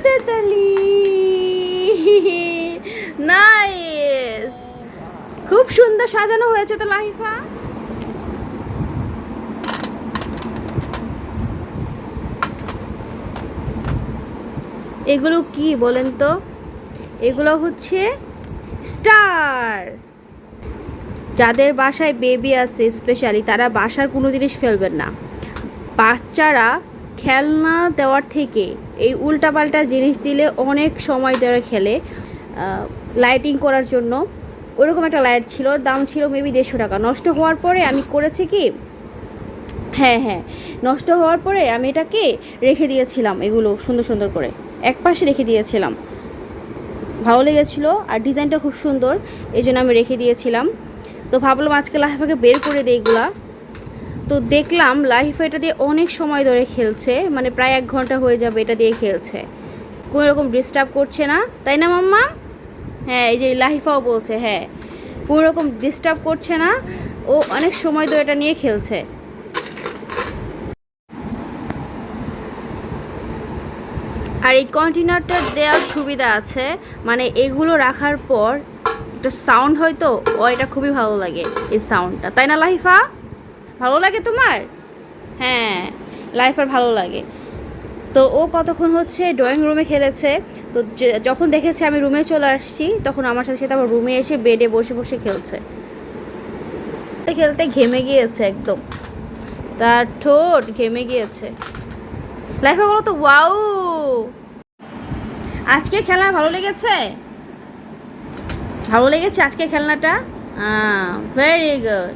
তেতালি nice, খুব সুন্দর সাজানো হয়েছে তো লাহিফা। এগুলো কি বলেন তো? এগুলো হচ্ছে স্টার। যাদের বাসায় বেবি আছে স্পেশালি, তারা বাসার কোনো জিনিস ফেলবেন না। বাচ্চারা খেলনা দেওয়ার থেকে এই উল্টাপাল্টা জিনিস দিলে অনেক সময় ধরে খেলে। লাইটিং করার জন্য ওরকম একটা লাইট ছিল, দাম ছিল মেবি 150 টাকা। নষ্ট হওয়ার পরে আমি করেছি কি, হ্যাঁ, নষ্ট হওয়ার পরে আমি এটাকে রেখে দিয়েছিলাম, এগুলো সুন্দর সুন্দর করে এক পাশে রেখে দিয়েছিলাম। ভালো লেগেছিলো আর ডিজাইনটা খুব সুন্দর, এই জন্য আমি রেখে দিয়েছিলাম। তো ভাবলাম আজকে লাহিফাকে বের করে দিই এগুলা। তো দেখলাম লাহিফা এটা দিয়ে অনেক সময় ধরে খেলছে, মানে প্রায় 1 ঘন্টা হয়ে যাবে এটা দিয়ে খেলছে, কোনো রকম ডিস্টার্ব করছে না, তাই না মাম্মা? হ্যাঁ, এই যে লাহিফাও বলছে হ্যাঁ, কোনো রকম ডিস্টার্ব করছে না, ও অনেক সময় ধরে এটা নিয়ে খেলছে। আর এই কন্টেনারটা দেওয়ার সুবিধা আছে, মানে এগুলো রাখার পর একটা সাউন্ড হয় তো, ও এটা খুবই ভালো লাগে এই সাউন্ডটা, তাই না লাহিফা? ভালো লাগে তোমার? হ্যাঁ, লাহিফার ভালো লাগে। তো ও কতক্ষণ হচ্ছে ড্রয়িং রুমে খেলেছে। তো যখন দেখেছে আমি রুমে চলে আসছি, তখন আমার সাথে সাথে আবার রুমে এসে বেডে বসে বসে খেলছে। খেলতে ঘেমে গিয়েছে একদম, তার ঠোঁট ঘেমে গিয়েছে। লাহিফা বলো তো ওয়াও, আজকে খেলা ভালো লেগেছে? ভালো লেগেছে আজকে খেলনাটা? Very good.